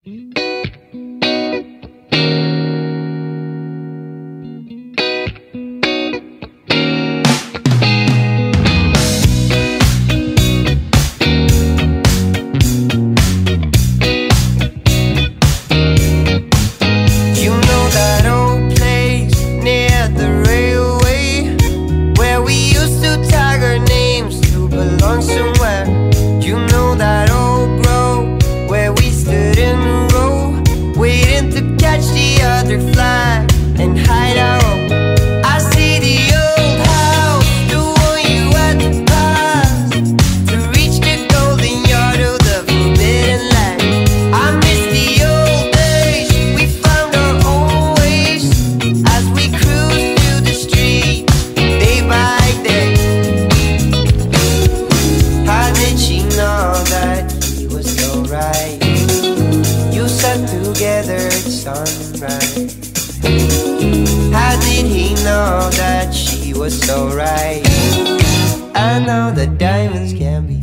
Somewhere, you know that old grove where we stood in a row, waiting to catch the other flag and hide our own. I see the old house, the one you had to pass to reach the golden yard of the forbidden land. I miss the old days, we found our own ways as we cruised through the street day by day. How did she know that he was so right? You sat together at sunrise. How did he know that she was so right? I know that diamonds can be